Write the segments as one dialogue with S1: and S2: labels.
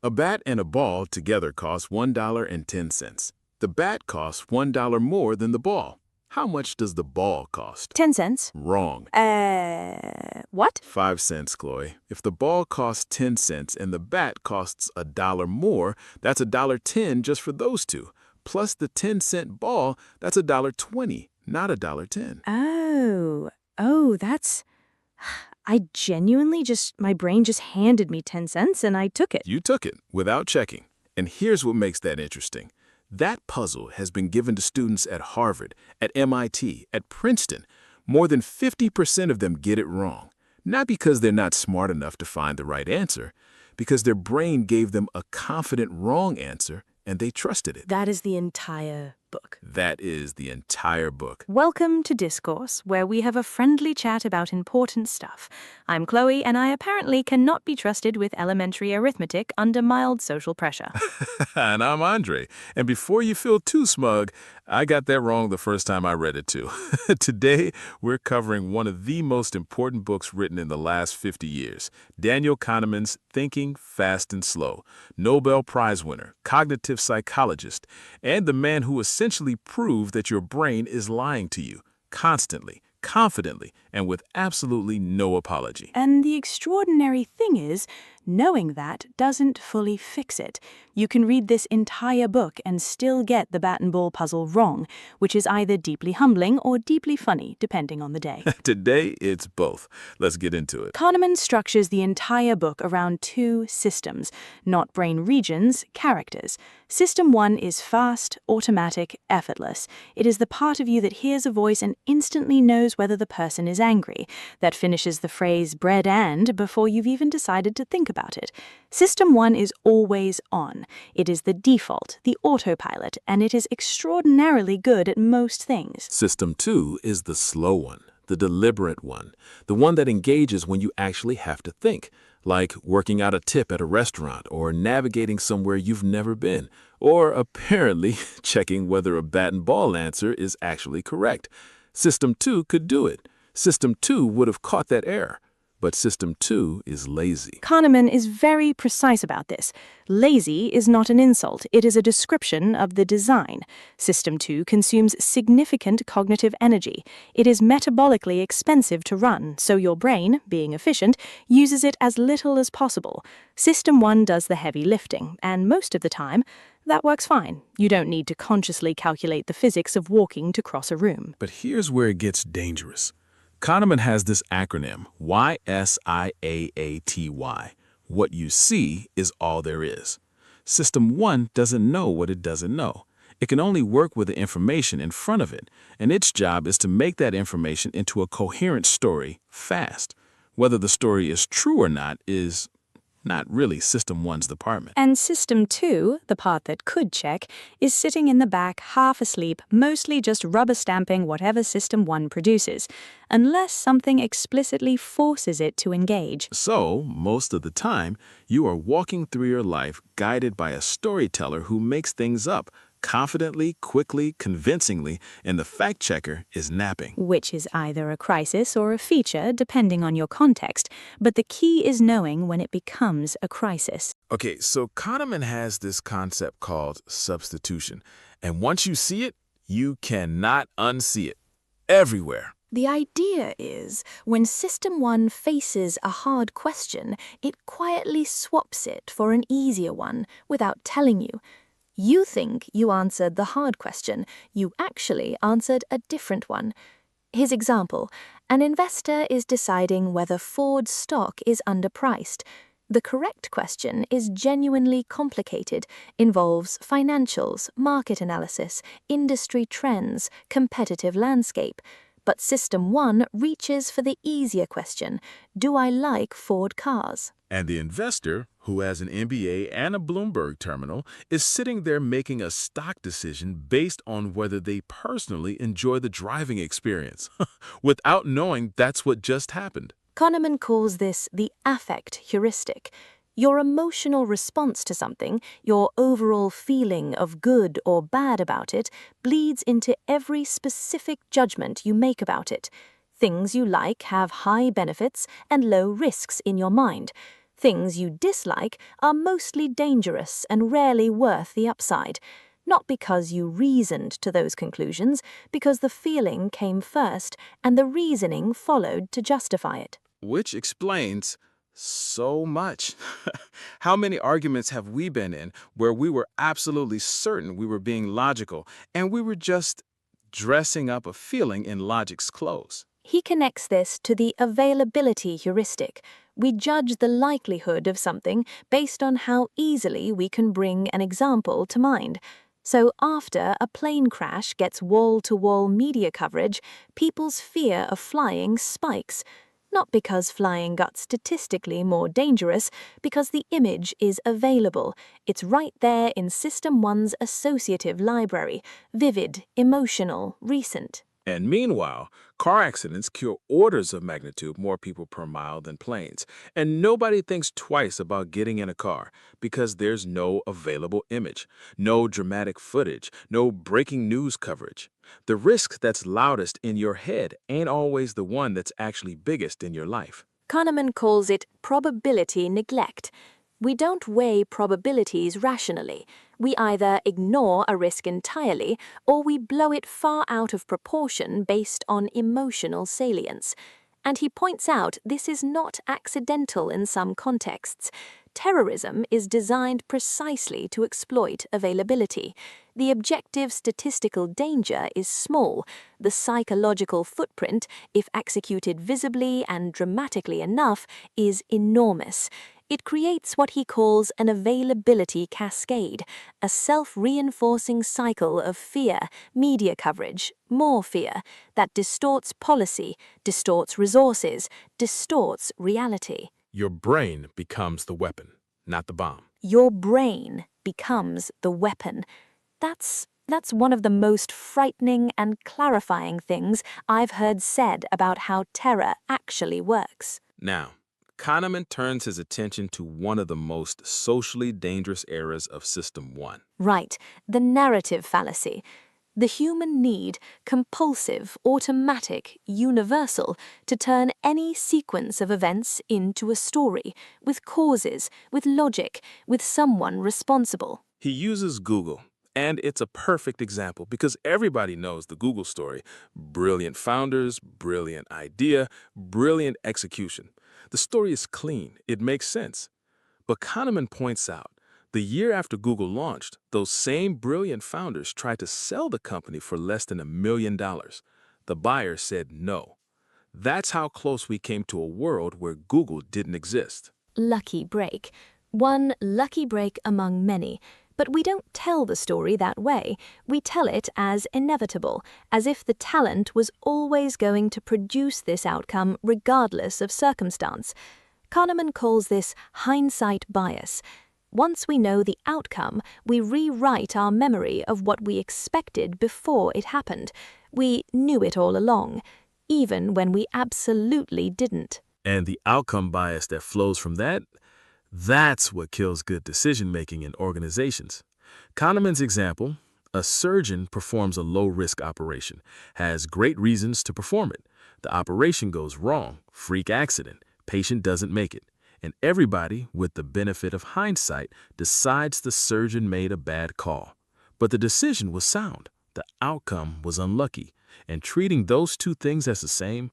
S1: A bat and a ball together cost $1.10. The bat costs $1 more than the ball. How much does the ball cost?
S2: 10 cents.
S1: Wrong.
S2: What?
S1: 5 cents, Chloe. If the ball costs 10 cents and the bat costs $1 more, that's $1.10 just for those two. Plus the 10-cent ball, that's $1.20, not $1.10.
S2: That's... my brain just handed me 10 cents and I took it.
S1: You took it without checking. And here's what makes that interesting. That puzzle has been given to students at Harvard, at MIT, at Princeton. More than 50% of them get it wrong. Not because they're not smart enough to find the right answer, because their brain gave them a confident wrong answer and they trusted it.
S2: That is the entire book.
S1: That is the entire book.
S2: Welcome to Discourse, where we have a friendly chat about important stuff. I'm Chloe, and I apparently cannot be trusted with elementary arithmetic under mild social pressure.
S1: And I'm Andre. And before you feel too smug, I got that wrong the first time I read it too. Today, we're covering one of the most important books written in the last 50 years, Daniel Kahneman's Thinking Fast and Slow, Nobel Prize winner, cognitive psychologist, and the man who essentially proved that your brain is lying to you, constantly, confidently, and with absolutely no apology.
S2: And the extraordinary thing is, knowing that doesn't fully fix it. You can read this entire book and still get the bat and ball puzzle wrong, which is either deeply humbling or deeply funny, depending on the day.
S1: Today, it's both. Let's get into it.
S2: Kahneman structures the entire book around two systems, not brain regions, characters. System 1 is fast, automatic, effortless. It is the part of you that hears a voice and instantly knows whether the person is angry, that finishes the phrase bread and before you've even decided to think about it. System 1 is always on. It is the default, the autopilot, and it is extraordinarily good at most things.
S1: System 2 is the slow one, the deliberate one, the one that engages when you actually have to think, like working out a tip at a restaurant or navigating somewhere you've never been, or apparently checking whether a bat and ball answer is actually correct. System 2 could do it. System 2 would have caught that error. But System 2 is lazy.
S2: Kahneman is very precise about this. Lazy is not an insult. It is a description of the design. System 2 consumes significant cognitive energy. It is metabolically expensive to run, so your brain, being efficient, uses it as little as possible. System 1 does the heavy lifting, and most of the time, that works fine. You don't need to consciously calculate the physics of walking to cross a room.
S1: But here's where it gets dangerous. Kahneman has this acronym, YSIAATY. What you see is all there is. System 1 doesn't know what it doesn't know. It can only work with the information in front of it, and its job is to make that information into a coherent story fast. Whether the story is true or not is not really System 1's department.
S2: And System 2, the part that could check, is sitting in the back half asleep, mostly just rubber stamping whatever System 1 produces, unless something explicitly forces it to engage.
S1: So, most of the time, you are walking through your life guided by a storyteller who makes things up, confidently, quickly, convincingly, and the fact checker is napping.
S2: Which is either a crisis or a feature, depending on your context. But the key is knowing when it becomes a crisis.
S1: Okay, so Kahneman has this concept called substitution. And once you see it, you cannot unsee it. Everywhere.
S2: The idea is, when System 1 faces a hard question, it quietly swaps it for an easier one without telling you. You think you answered the hard question. You actually answered a different one. His example, an investor is deciding whether Ford stock is underpriced. The correct question is genuinely complicated, involves financials, market analysis, industry trends, competitive landscape. But System 1 reaches for the easier question, do I like Ford cars?
S1: And the investor, who has an MBA and a Bloomberg terminal, is sitting there making a stock decision based on whether they personally enjoy the driving experience, without knowing that's what just happened.
S2: Kahneman calls this the affect heuristic. Your emotional response to something, your overall feeling of good or bad about it, bleeds into every specific judgment you make about it. Things you like have high benefits and low risks in your mind. Things you dislike are mostly dangerous and rarely worth the upside. Not because you reasoned to those conclusions, because the feeling came first and the reasoning followed to justify it.
S3: Which explains so much. How many arguments have we been in where we were absolutely certain we were being logical and we were just dressing up a feeling in logic's clothes?
S2: He connects this to the availability heuristic. We judge the likelihood of something based on how easily we can bring an example to mind. So after a plane crash gets wall-to-wall media coverage, people's fear of flying spikes. Not because flying got statistically more dangerous, because the image is available. It's right there in System 1's associative library, vivid, emotional, recent.
S3: And meanwhile, car accidents kill orders of magnitude more people per mile than planes. And nobody thinks twice about getting in a car because there's no available image, no dramatic footage, no breaking news coverage. The risk that's loudest in your head ain't always the one that's actually biggest in your life.
S2: Kahneman calls it probability neglect. We don't weigh probabilities rationally. We either ignore a risk entirely or we blow it far out of proportion based on emotional salience. And he points out this is not accidental in some contexts. Terrorism is designed precisely to exploit availability. The objective statistical danger is small. The psychological footprint, if executed visibly and dramatically enough, is enormous. It creates what he calls an availability cascade, a self-reinforcing cycle of fear, media coverage, more fear, that distorts policy, distorts resources, distorts reality.
S3: Your brain becomes the weapon, not the bomb.
S2: Your brain becomes the weapon. That's one of the most frightening and clarifying things I've heard said about how terror actually works.
S3: Now, Kahneman turns his attention to one of the most socially dangerous eras of System 1.
S2: Right, the narrative fallacy. The human need, compulsive, automatic, universal, to turn any sequence of events into a story, with causes, with logic, with someone responsible.
S3: He uses Google, and it's a perfect example because everybody knows the Google story. Brilliant founders, brilliant idea, brilliant execution. The story is clean, it makes sense. But Kahneman points out, the year after Google launched, those same brilliant founders tried to sell the company for less than $1 million. The buyer said no. That's how close we came to a world where Google didn't exist.
S2: Lucky break. One lucky break among many. But we don't tell the story that way. We tell it as inevitable, as if the talent was always going to produce this outcome regardless of circumstance. Kahneman calls this hindsight bias. Once we know the outcome, we rewrite our memory of what we expected before it happened. We knew it all along, even when we absolutely didn't.
S3: And the outcome bias that flows from that, that's what kills good decision-making in organizations. Kahneman's example, a surgeon performs a low-risk operation, has great reasons to perform it. The operation goes wrong, freak accident, patient doesn't make it. And everybody, with the benefit of hindsight, decides the surgeon made a bad call. But the decision was sound. The outcome was unlucky. And treating those two things as the same,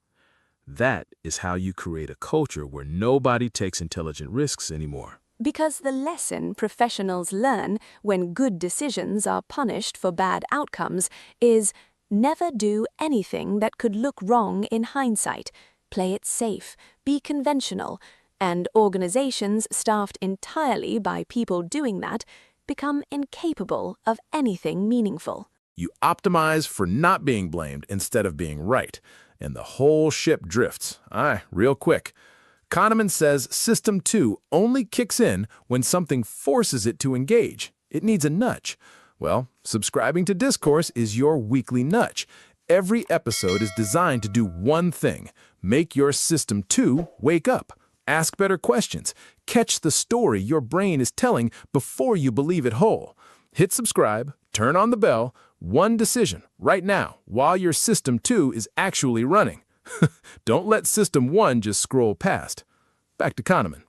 S3: that is how you create a culture where nobody takes intelligent risks anymore.
S2: Because the lesson professionals learn when good decisions are punished for bad outcomes is never do anything that could look wrong in hindsight. Play it safe, be conventional. And organizations staffed entirely by people doing that become incapable of anything meaningful.
S4: You optimize for not being blamed instead of being right, and the whole ship drifts. Real quick. Kahneman says System 2 only kicks in when something forces it to engage. It needs a nudge. Well, subscribing to Discourse is your weekly nudge. Every episode is designed to do one thing: make your System 2 wake up. Ask better questions. Catch the story your brain is telling before you believe it whole. Hit subscribe, turn on the bell, one decision right now while your System 2 is actually running. Don't let System 1 just scroll past. Back to Kahneman.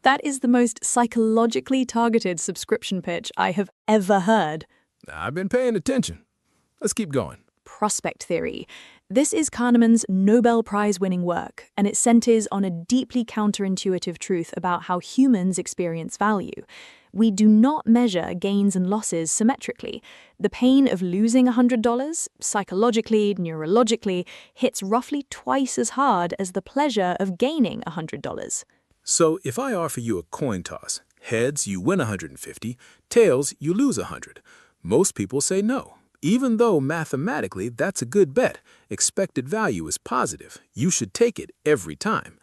S5: That is the most psychologically targeted subscription pitch I have ever heard.
S4: I've been paying attention. Let's keep going.
S5: Prospect theory. This is Kahneman's Nobel Prize-winning work, and it centers on a deeply counterintuitive truth about how humans experience value. We do not measure gains and losses symmetrically. The pain of losing $100, psychologically, neurologically, hits roughly twice as hard as the pleasure of gaining $100.
S3: So if I offer you a coin toss, heads you win 150, tails you lose 100, most people say no. Even though mathematically that's a good bet, expected value is positive, you should take it every time.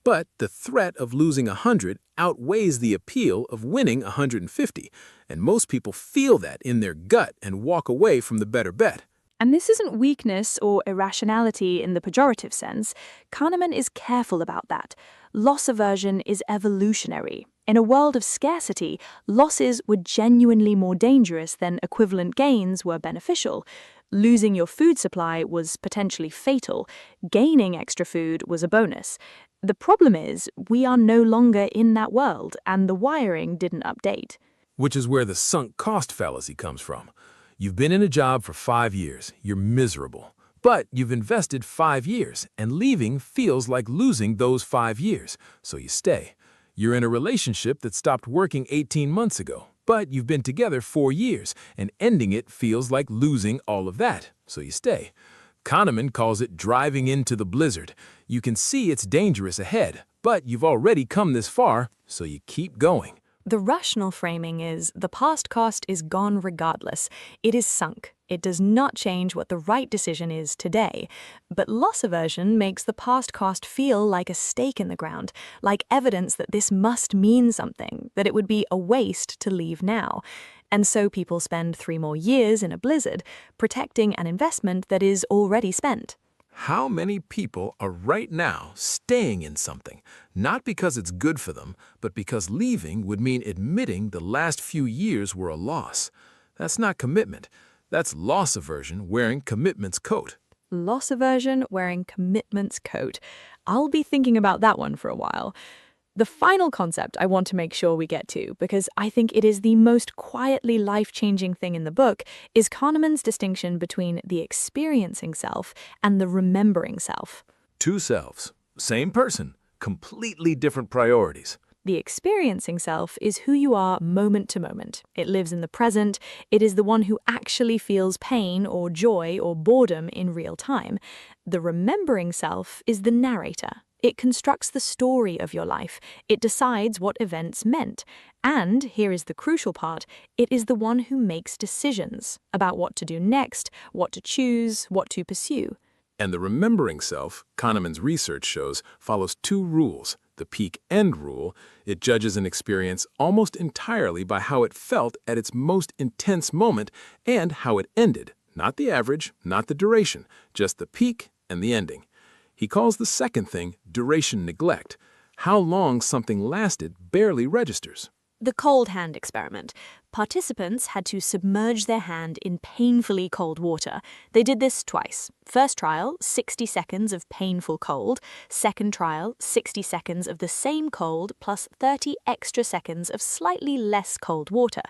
S3: But the threat of losing 100 outweighs the appeal of winning 150, and most people feel that in their gut and walk away from the better bet.
S5: And this isn't weakness or irrationality in the pejorative sense. Kahneman is careful about that. Loss aversion is evolutionary. In a world of scarcity, losses were genuinely more dangerous than equivalent gains were beneficial. Losing your food supply was potentially fatal. Gaining extra food was a bonus. The problem is, we are no longer in that world, and the wiring didn't update.
S4: Which is where the sunk cost fallacy comes from. You've been in a job for 5 years, you're miserable. But you've invested 5 years, and leaving feels like losing those 5 years, so you stay. You're in a relationship that stopped working 18 months ago, but you've been together 4 years, and ending it feels like losing all of that, so you stay. Kahneman calls it driving into the blizzard. You can see it's dangerous ahead, but you've already come this far, so you keep going.
S5: The rational framing is the past cost is gone regardless. It is sunk. It does not change what the right decision is today. But loss aversion makes the past cost feel like a stake in the ground, like evidence that this must mean something, that it would be a waste to leave now. And so people spend 3 more years in a blizzard, protecting an investment that is already spent.
S3: How many people are right now staying in something, not because it's good for them, but because leaving would mean admitting the last few years were a loss? That's not commitment. That's loss aversion wearing commitment's coat.
S5: Loss aversion wearing commitment's coat. I'll be thinking about that one for a while. The final concept I want to make sure we get to, because I think it is the most quietly life-changing thing in the book, is Kahneman's distinction between the experiencing self and the remembering self.
S3: 2 selves, same person, completely different priorities.
S5: The experiencing self is who you are moment to moment. It lives in the present. It is the one who actually feels pain or joy or boredom in real time. The remembering self is the narrator. It constructs the story of your life. It decides what events meant. And, here is the crucial part, it is the one who makes decisions about what to do next, what to choose, what to pursue.
S3: And the remembering self, Kahneman's research shows, follows 2 rules. The peak-end rule, it judges an experience almost entirely by how it felt at its most intense moment and how it ended. Not the average, not the duration, just the peak and the ending. He calls the second thing duration neglect. How long something lasted barely registers.
S5: The cold hand experiment. Participants had to submerge their hand in painfully cold water. They did this twice. First trial, 60 seconds of painful cold. Second trial, 60 seconds of the same cold plus 30 extra seconds of slightly less cold water.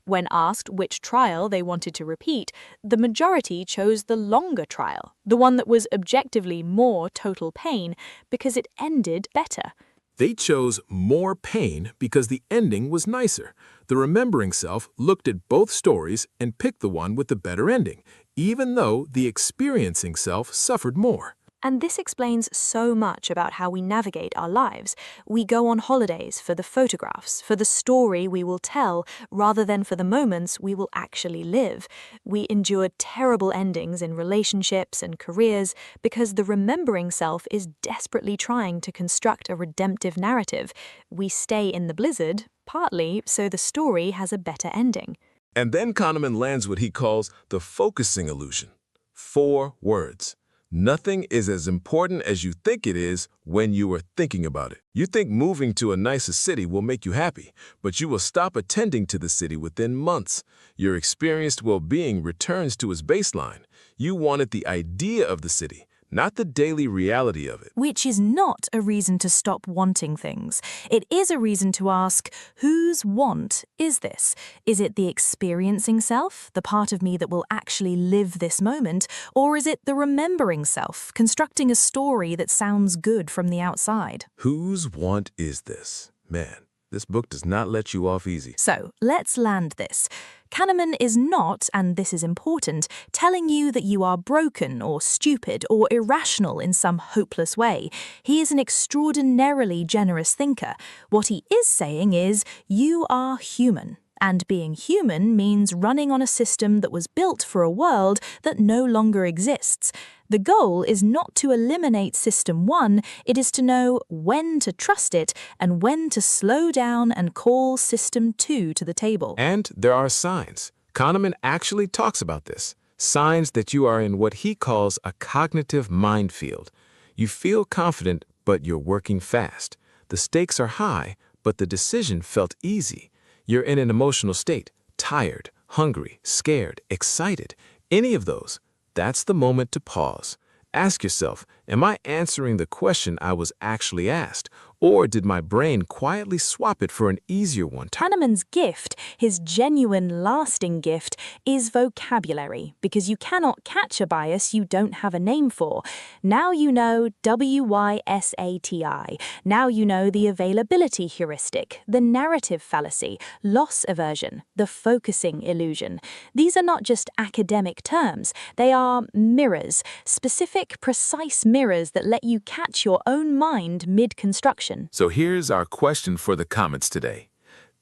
S5: When asked which trial they wanted to repeat, the majority chose the longer trial, the one that was objectively more total pain, because it ended better.
S3: They chose more pain because the ending was nicer. The remembering self looked at both stories and picked the one with the better ending, even though the experiencing self suffered more.
S5: And this explains so much about how we navigate our lives. We go on holidays for the photographs, for the story we will tell, rather than for the moments we will actually live. We endure terrible endings in relationships and careers because the remembering self is desperately trying to construct a redemptive narrative. We stay in the blizzard, partly so the story has a better ending.
S1: And then Kahneman lands what he calls the focusing illusion. 4 words. Nothing is as important as you think it is when you are thinking about it. You think moving to a nicer city will make you happy, but you will stop attending to the city within months. Your experienced well-being returns to its baseline. You wanted the idea of the city, not the daily reality of it.
S5: Which is not a reason to stop wanting things. It is a reason to ask, whose want is this? Is it the experiencing self, the part of me that will actually live this moment, or is it the remembering self, constructing a story that sounds good from the outside?
S1: Whose want is this? Man, this book does not let you off easy.
S5: So, let's land this. Kahneman is not, and this is important, telling you that you are broken or stupid or irrational in some hopeless way. He is an extraordinarily generous thinker. What he is saying is, you are human. And being human means running on a system that was built for a world that no longer exists. The goal is not to eliminate System 1, it is to know when to trust it and when to slow down and call System 2 to the table.
S1: And there are signs. Kahneman actually talks about this. Signs that you are in what he calls a cognitive minefield. You feel confident, but you're working fast. The stakes are high, but the decision felt easy. You're in an emotional state, tired, hungry, scared, excited. Any of those. That's the moment to pause. Ask yourself, am I answering the question I was actually asked? Or did my brain quietly swap it for an easier one?
S5: Kahneman's gift, his genuine, lasting gift, is vocabulary, because you cannot catch a bias you don't have a name for. Now you know WYSATI. Now you know the availability heuristic, the narrative fallacy, loss aversion, the focusing illusion. These are not just academic terms. They are mirrors, specific, precise mirrors that let you catch your own mind mid-construction.
S1: So here's our question for the comments today.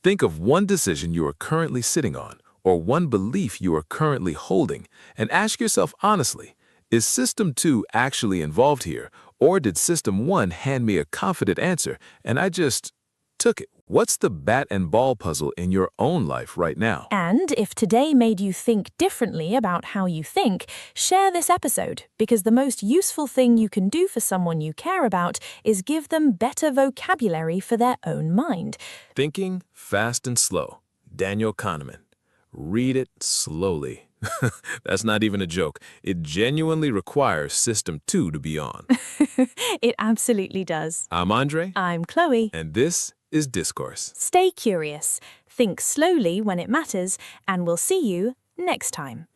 S1: Think of one decision you are currently sitting on, or one belief you are currently holding, and ask yourself honestly, is System 2 actually involved here, or did System 1 hand me a confident answer and I just took it? What's the bat and ball puzzle in your own life right now?
S2: And if today made you think differently about how you think, share this episode, because the most useful thing you can do for someone you care about is give them better vocabulary for their own mind.
S1: Thinking Fast and Slow, Daniel Kahneman. Read it slowly. That's not even a joke. It genuinely requires System 2 to be on.
S2: It absolutely does.
S1: I'm Andre,
S2: I'm Chloe.
S1: and this is Discourse.
S2: Stay curious, think slowly when it matters, and we'll see you next time.